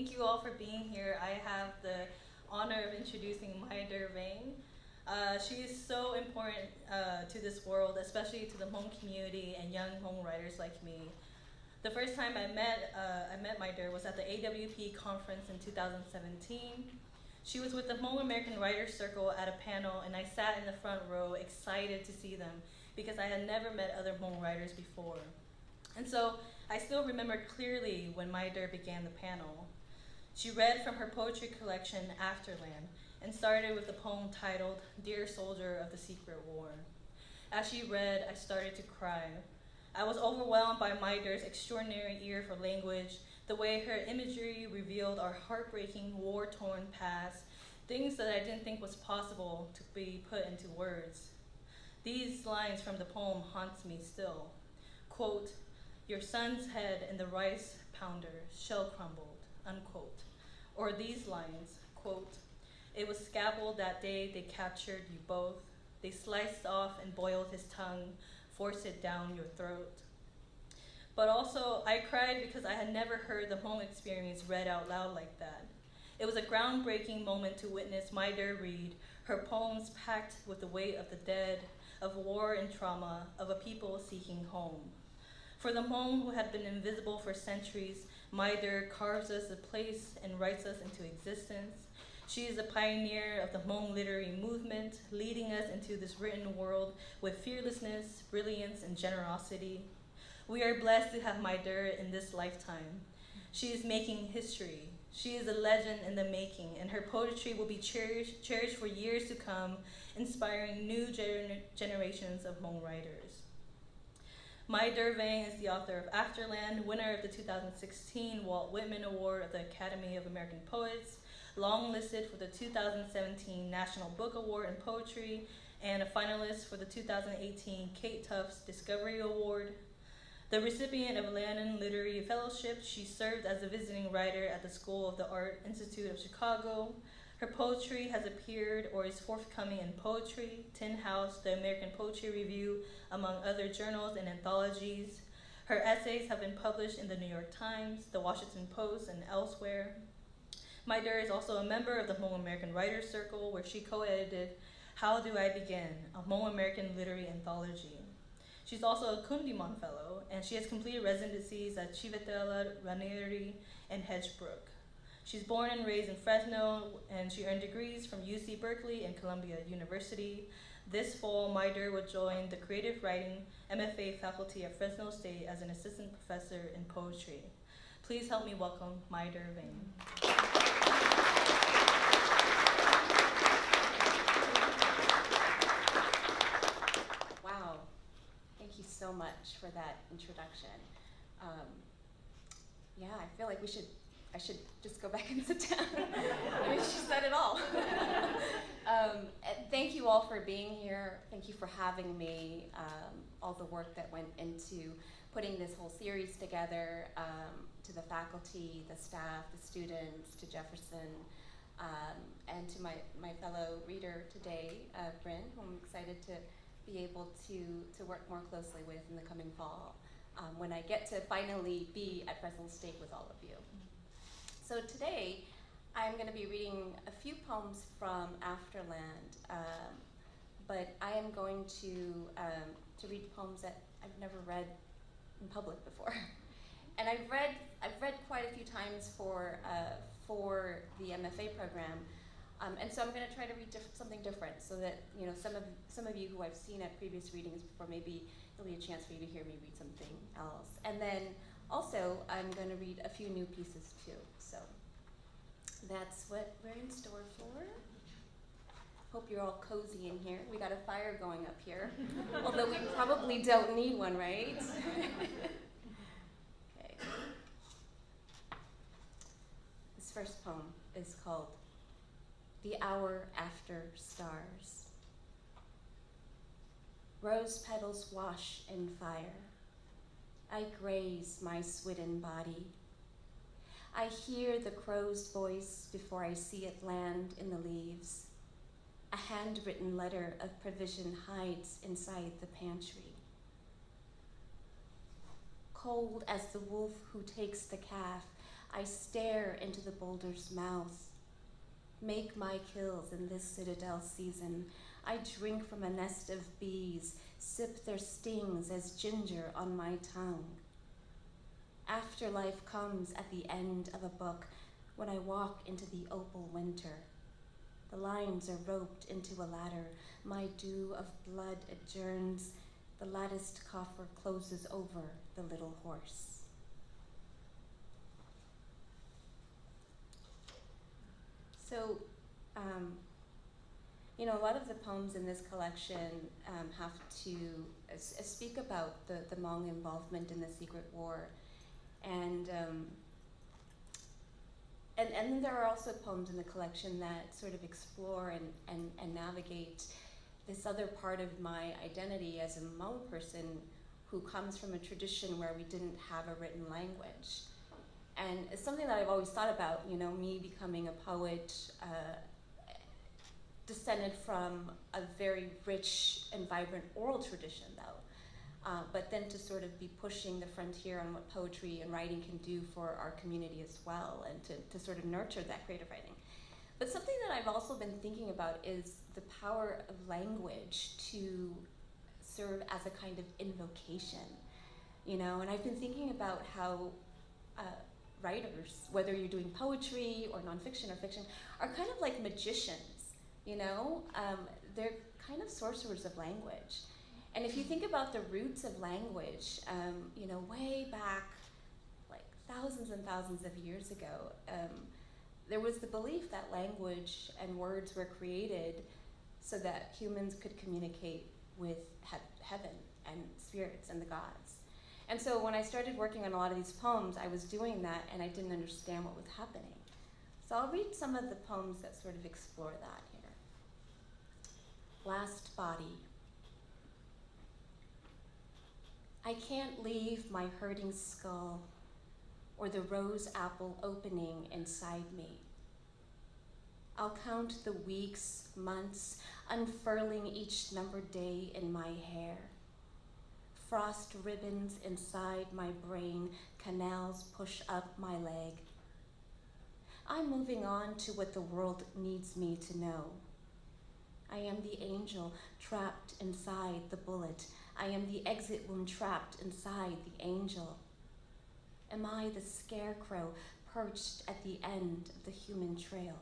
Thank you all for being here. I have the honor of introducing Mai Der Vang. She is so important to this world, especially to the Hmong community and young Hmong writers like me. The first time I met Mai Der was at the AWP conference in 2017. She was with the Hmong American Writers Circle at a panel, and I sat in the front row excited to see them because I had never met other Hmong writers before. And so I still remember clearly when Mai Der began the panel. She read from her poetry collection, Afterland, and started with the poem titled, Dear Soldier of the Secret War. As she read, I started to cry. I was overwhelmed by Mai Der's extraordinary ear for language, the way her imagery revealed our heartbreaking, war-torn past, things that I didn't think was possible to be put into words. These lines from the poem haunts me still. Quote, your son's head in the rice pounder, shell crumbled, unquote. Or these lines, quote, it was scabbled that day they captured you both. They sliced off and boiled his tongue, forced it down your throat. But also, I cried because I had never heard the Hmong experience read out loud like that. It was a groundbreaking moment to witness Mai Der read, her poems packed with the weight of the dead, of war and trauma, of a people seeking home. For the Hmong who had been invisible for centuries, Mai Der carves us a place and writes us into existence. She is a pioneer of the Hmong literary movement, leading us into this written world with fearlessness, brilliance, and generosity. We are blessed to have Mai Der in this lifetime. She is making history. She is a legend in the making, and her poetry will be cherished for years to come, inspiring new generations of Hmong writers. Mai Der Vang is the author of Afterland, winner of the 2016 Walt Whitman Award of the Academy of American Poets, longlisted for the 2017 National Book Award in Poetry, and a finalist for the 2018 Kate Tufts Discovery Award. The recipient of a Lannan Literary Fellowship, she served as a visiting writer at the School of the Art Institute of Chicago. Her poetry has appeared or is forthcoming in Poetry, Tin House, the American Poetry Review, among other journals and anthologies. Her essays have been published in the New York Times, the Washington Post, and elsewhere. Mai Der is also a member of the Hmong American Writers Circle, where she co-edited How Do I Begin, a Hmong American literary anthology. She's also a Kundimon Fellow, and she has completed residencies at Chivetela, Ranieri, and Hedgebrook. She's born and raised in Fresno, and she earned degrees from UC Berkeley and Columbia University. This fall, Mai Der will join the Creative Writing MFA faculty at Fresno State as an assistant professor in poetry. Please help me welcome Mai Der Vang. Wow, thank you so much for that introduction. Yeah, I feel like I should just go back and sit down. I mean, she said it all. Thank you all for being here. Thank you for having me. All the work that went into putting this whole series together, to the faculty, the staff, the students, to Jefferson, and to my fellow reader today, Bryn, who I'm excited to be able to work more closely with in the coming fall, when I get to finally be at Fresno State with all of you. So today, I'm going to be reading a few poems from Afterland, but I am going to read poems that I've never read in public before, and I've read quite a few times for the MFA program, and so I'm going to try to read something different, so that some of you who I've seen at previous readings before, maybe there'll be a chance for you to hear me read something else, and then also I'm going to read a few new pieces too. So that's what we're in store for. Hope you're all cozy in here. We got a fire going up here, although we probably don't need one, right? Okay. This first poem is called The Hour After Stars. Rose petals wash in fire. I graze my swidden body. I hear the crow's voice before I see it land in the leaves. A handwritten letter of provision hides inside the pantry. Cold as the wolf who takes the calf, I stare into the boulder's mouth. Make my kills in this citadel season. I drink from a nest of bees, sip their stings as ginger on my tongue. Afterlife comes at the end of a book when I walk into the opal winter. The lines are roped into a ladder. My dew of blood adjourns. The latticed coffer closes over the little horse. So, a lot of the poems in this collection have to speak about the Hmong involvement in the Secret War. And then there are also poems in the collection that sort of explore and navigate this other part of my identity as a Hmong person who comes from a tradition where we didn't have a written language. And it's something that I've always thought about, me becoming a poet, descended from a very rich and vibrant oral tradition, though. But then to sort of be pushing the frontier on what poetry and writing can do for our community as well, and to sort of nurture that creative writing. But something that I've also been thinking about is the power of language to serve as a kind of invocation, and I've been thinking about how writers, whether you're doing poetry or nonfiction or fiction, are kind of like magicians, they're kind of sorcerers of language. And if you think about the roots of language, way back, like thousands and thousands of years ago, there was the belief that language and words were created so that humans could communicate with heaven and spirits and the gods. And so when I started working on a lot of these poems, I was doing that and I didn't understand what was happening. So I'll read some of the poems that sort of explore that here. Last Body. I can't leave my hurting skull or the rose apple opening inside me. I'll count the weeks, months, unfurling each numbered day in my hair. Frost ribbons inside my brain, canals push up my leg. I'm moving on to what the world needs me to know. I am the angel trapped inside the bullet. I am the exit wound trapped inside the angel. Am I the scarecrow perched at the end of the human trail?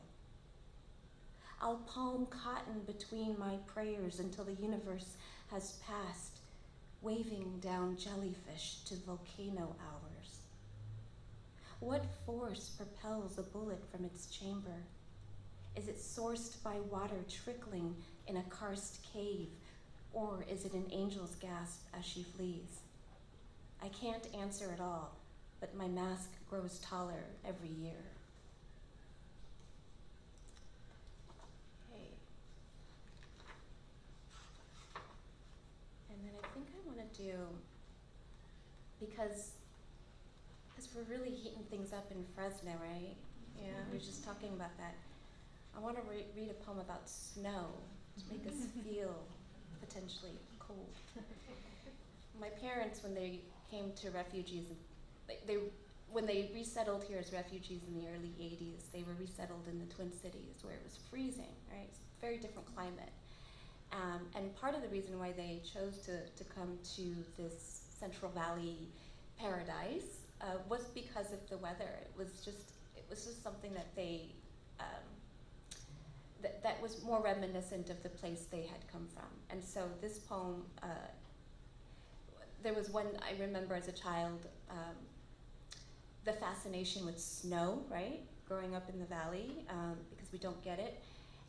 I'll palm cotton between my prayers until the universe has passed, waving down jellyfish to volcano hours. What force propels a bullet from its chamber? Is it sourced by water trickling in a karst cave, or is it an angel's gasp as she flees? I can't answer it all, but my mask grows taller every year. Okay. And then I think I want to do, because we're really heating things up in Fresno, right? Yeah, we were just talking about that. I want to read a poem about snow to make us feel potentially cold. My parents, when they came to refugees, when they resettled here as refugees in the early 80s, they were resettled in the Twin Cities where it was freezing, right? It's a very different climate. And part of the reason why they chose to come to this Central Valley paradise was because of the weather. It was just something that they that was more reminiscent of the place they had come from. And so this poem, there was one I remember as a child, the fascination with snow, right? Growing up in the valley, because we don't get it.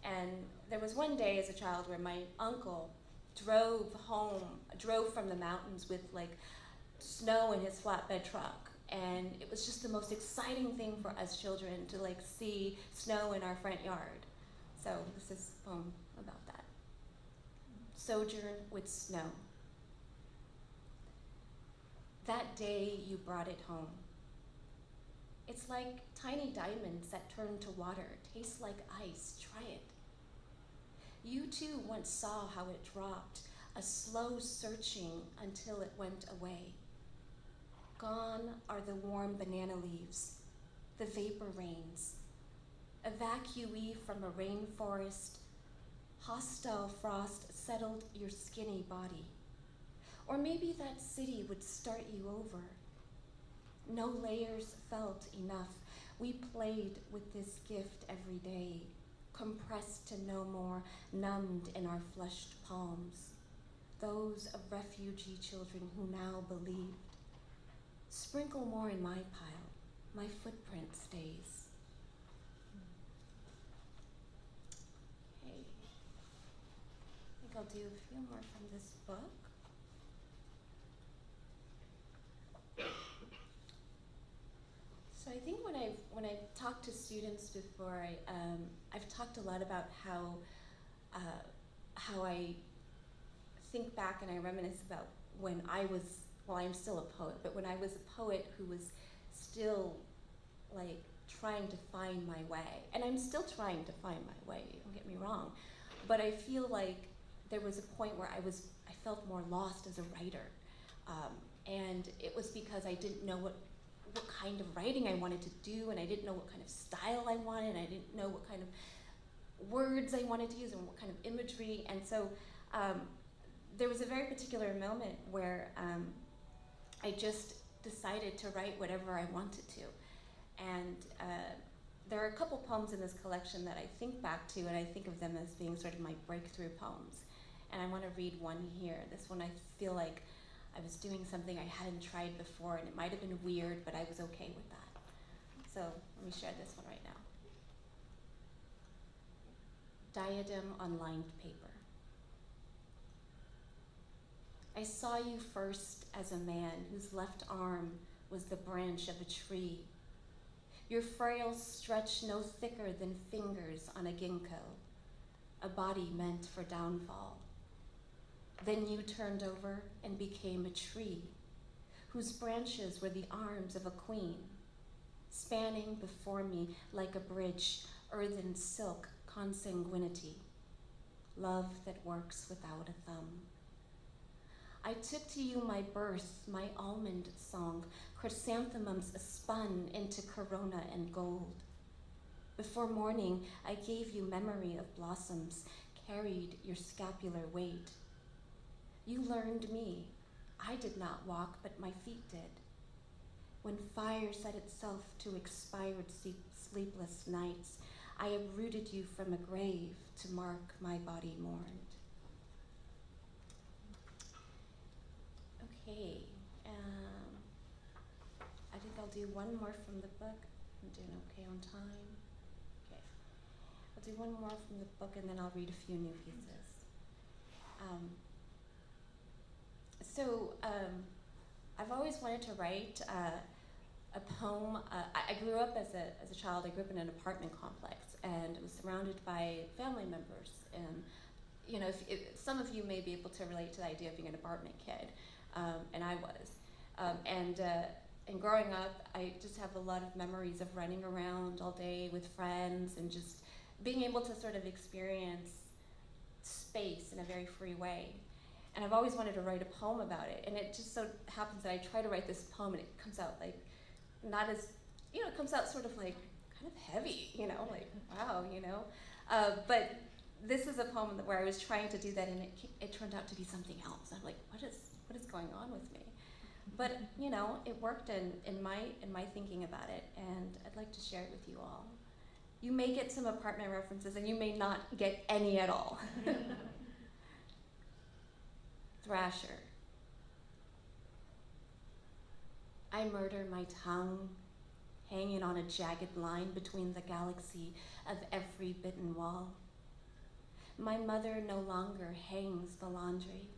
And there was one day as a child where my uncle drove from the mountains with like snow in his flatbed truck. And it was just the most exciting thing for us children to like see snow in our front yard. So this is a poem about that. Sojourn with Snow. That day you brought it home. It's like tiny diamonds that turn to water, taste like ice, try it. You too once saw how it dropped, a slow searching until it went away. Gone are the warm banana leaves, the vapor rains. Evacuee from a rainforest, hostile frost settled your skinny body. Or maybe that city would start you over. No layers felt enough. We played with this gift every day, compressed to no more, numbed in our flushed palms. Those of refugee children who now believed. Sprinkle more in my pile. My footprint stays. Okay. I think I'll do a few more from this book. So I think when I've talked to students before, I've talked a lot about how I think back and I reminisce about when I was, well, I'm still a poet, but when I was a poet who was still like trying to find my way, and I'm still trying to find my way, don't get me wrong, but I feel like there was a point where I felt more lost as a writer, and it was because I didn't know what kind of writing I wanted to do, and I didn't know what kind of style I wanted, and I didn't know what kind of words I wanted to use and what kind of imagery, and so there was a very particular moment where I just decided to write whatever I wanted to. And there are a couple poems in this collection that I think back to, and I think of them as being sort of my breakthrough poems. And I want to read one here. This one I feel like I was doing something I hadn't tried before, and it might have been weird, but I was okay with that. So let me share this one right now. Diadem on lined paper. I saw you first as a man whose left arm was the branch of a tree. Your frails stretched no thicker than fingers on a ginkgo, a body meant for downfall. Then you turned over and became a tree, whose branches were the arms of a queen, spanning before me like a bridge, earthen silk consanguinity, love that works without a thumb. I took to you my birth, my almond song, chrysanthemums spun into corona and gold. Before morning, I gave you memory of blossoms, carried your scapular weight. You learned me. I did not walk, but my feet did. When fire set itself to expired sleepless nights, I uprooted you from a grave to mark my body mourned. Okay, I think I'll do one more from the book. I'm doing okay on time. Okay, I'll do one more from the book and then I'll read a few new pieces. I've always wanted to write a poem. I grew up as a child. I grew up in an apartment complex and was surrounded by family members. And you know, if some of you may be able to relate to the idea of being an apartment kid. And I was. And growing up, I just have a lot of memories of running around all day with friends and just being able to sort of experience space in a very free way. And I've always wanted to write a poem about it. And it just so happens that I try to write this poem and it comes out like, not as, you know, it comes out sort of like kind of heavy, you know, like, wow, you know. But this is a poem where I was trying to do that and it turned out to be something else. I'm like, what is going on with me? But you know, it worked in my thinking about it, and I'd like to share it with you all. You may get some apartment references, and you may not get any at all. Thrasher. I murder my tongue, hanging on a jagged line between the galaxy of every bitten wall. My mother no longer hangs the laundry.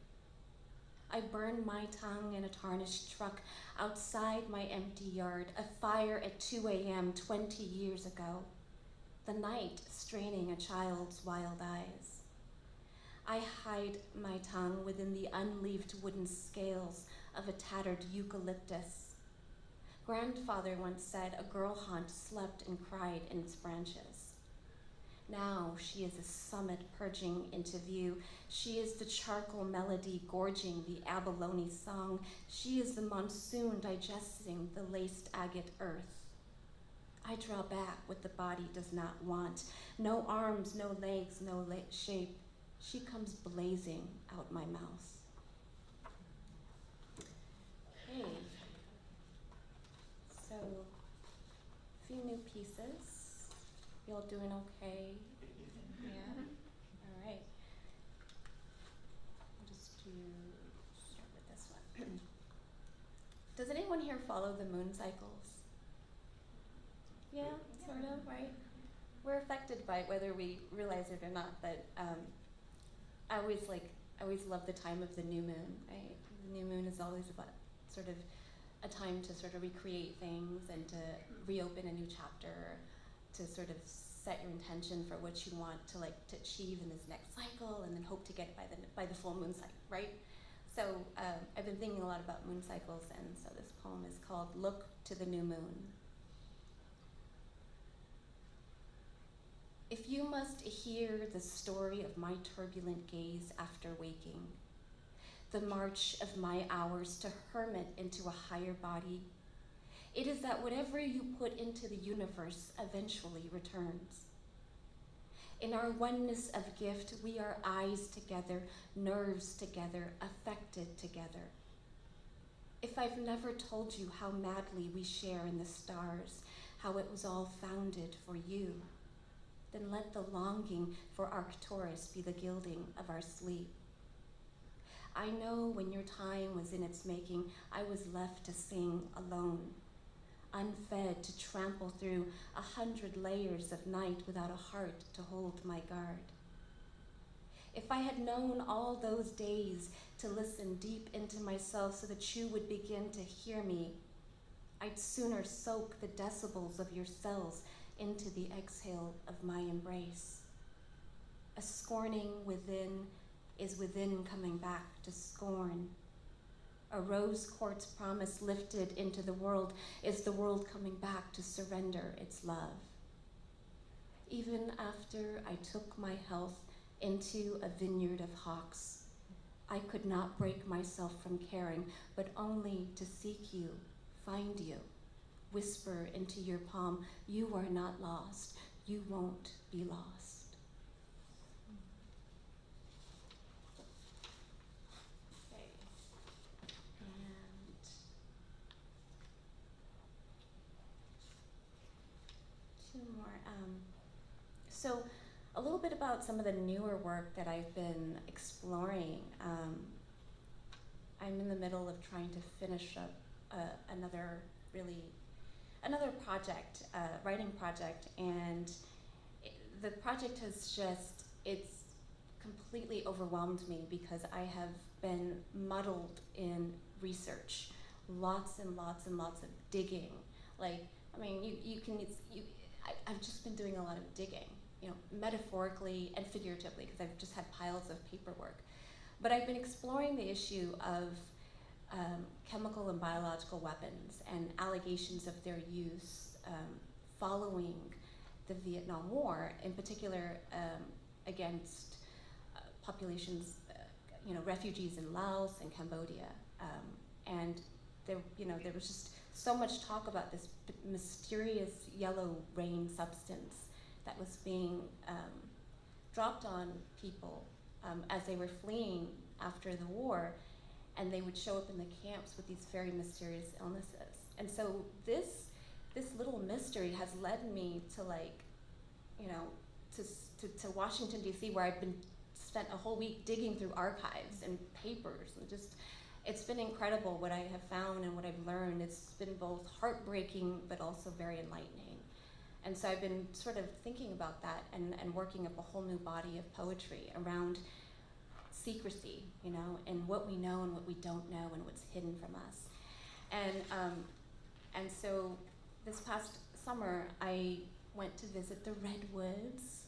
I burned my tongue in a tarnished truck outside my empty yard, a fire at 2 a.m. 20 years ago, the night straining a child's wild eyes. I hide my tongue within the unleaved wooden scales of a tattered eucalyptus. Grandfather once said a girl haunt slept and cried in its branches. Now she is a summit purging into view. She is the charcoal melody gorging the abalone song. She is the monsoon digesting the laced agate earth. I draw back what the body does not want. No arms, no legs, no shape. She comes blazing out my mouth. Okay. So, a few new pieces. You all doing okay? Yeah? All right. I'll just start with this one. Does anyone here follow the moon cycles? Yeah, sort of, right? We're affected by it whether we realize it or not, but I always love the time of the new moon, right? The new moon is always about sort of a time to sort of recreate things and to reopen a new chapter, to sort of set your intention for what you want to achieve in this next cycle, and then hope to get by the full moon cycle, right? So I've been thinking a lot about moon cycles, and so this poem is called "Look to the New Moon." If you must hear the story of my turbulent gaze after waking, the march of my hours to hermit into a higher body, it is that whatever you put into the universe eventually returns. In our oneness of gift, we are eyes together, nerves together, affected together. If I've never told you how madly we share in the stars, how it was all founded for you, then let the longing for Arcturus be the gilding of our sleep. I know when your time was in its making, I was left to sing alone, unfed to trample through 100 layers of night without a heart to hold my guard. If I had known all those days to listen deep into myself so that you would begin to hear me, I'd sooner soak the decibels of your cells into the exhale of my embrace. A scorning within is within coming back to scorn. A rose quartz promise lifted into the world is the world coming back to surrender its love. Even after I took my health into a vineyard of hawks, I could not break myself from caring, but only to seek you, find you, whisper into your palm, you are not lost, you won't be lost. Okay. And two more. So a little bit about some of the newer work that I've been exploring. I'm in the middle of trying to finish up another project, writing project, and the project has it's completely overwhelmed me because I have been muddled in research, lots and lots and lots of digging. I've just been doing a lot of digging, metaphorically and figuratively, because I've just had piles of paperwork. But I've been exploring the issue of chemical and biological weapons and allegations of their use following the Vietnam War, in particular against populations, refugees in Laos and Cambodia. And there was just so much talk about this mysterious yellow rain substance that was being dropped on people as they were fleeing after the war, and they would show up in the camps with these very mysterious illnesses. And so this little mystery has led me to to Washington, D.C., where I've spent a whole week digging through archives and papers, and it's been incredible what I have found and what I've learned. It's been both heartbreaking but also very enlightening. And so I've been sort of thinking about that and working up a whole new body of poetry around secrecy, and what we know and what we don't know and what's hidden from us. And so this past summer, I went to visit the redwoods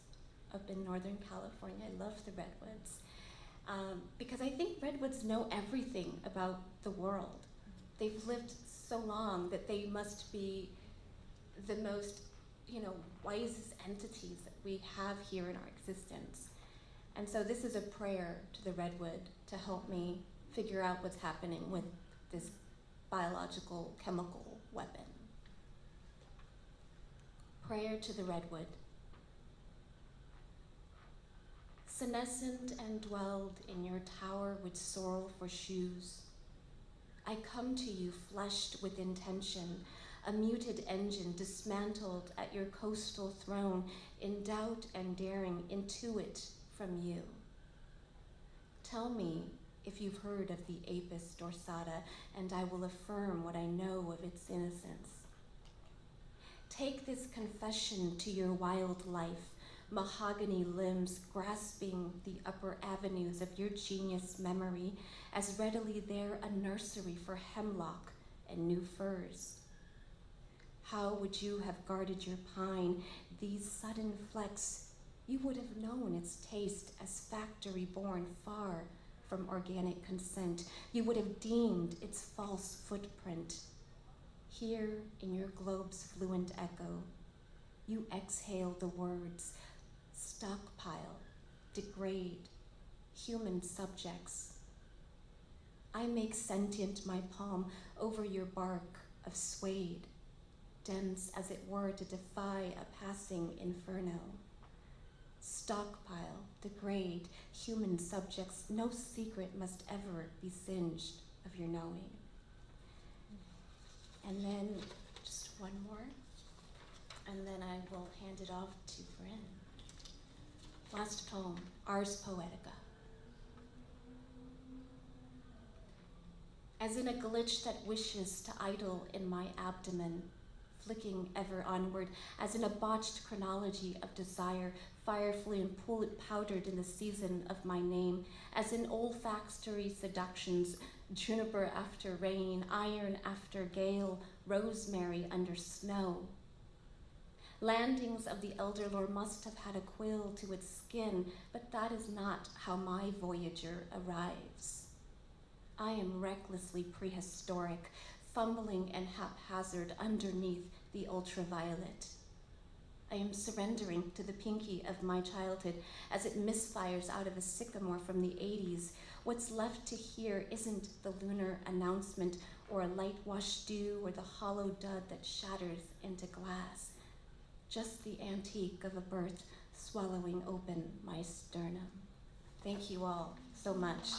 up in Northern California. I love the redwoods because I think redwoods know everything about the world. They've lived so long that they must be the most, wisest entities that we have here in our existence. And so this is a prayer to the redwood to help me figure out what's happening with this biological chemical weapon. Prayer to the Redwood. Senescent and dwelled in your tower with sorrel for shoes, I come to you fleshed with intention, a muted engine dismantled at your coastal throne, in doubt and daring, intuit from you. Tell me if you've heard of the Apis dorsata, and I will affirm what I know of its innocence. Take this confession to your wild life, mahogany limbs grasping the upper avenues of your genius memory, as readily there a nursery for hemlock and new firs. How would you have guarded your pine? These sudden flecks, you would have known its taste as factory born, far from organic consent. You would have deemed its false footprint. Here in your globe's fluent echo, you exhale the words, stockpile, degrade, human subjects. I make sentient my palm over your bark of suede, dense as it were to defy a passing inferno. Stockpile, degrade, human subjects, no secret must ever be singed of your knowing. And then just one more, and then I will hand it off to Bryn. Last poem, Ars Poetica. As in a glitch that wishes to idle in my abdomen, flicking ever onward, as in a botched chronology of desire, firefully and powdered in the season of my name, as in olfactory seductions, juniper after rain, iron after gale, rosemary under snow. Landings of the elder lore must have had a quill to its skin, but that is not how my voyager arrives. I am recklessly prehistoric, fumbling and haphazard underneath the ultraviolet. I am surrendering to the pinky of my childhood as it misfires out of a sycamore from the 80s. What's left to hear isn't the lunar announcement or a light wash dew or the hollow dud that shatters into glass. Just the antique of a birth swallowing open my sternum. Thank you all so much.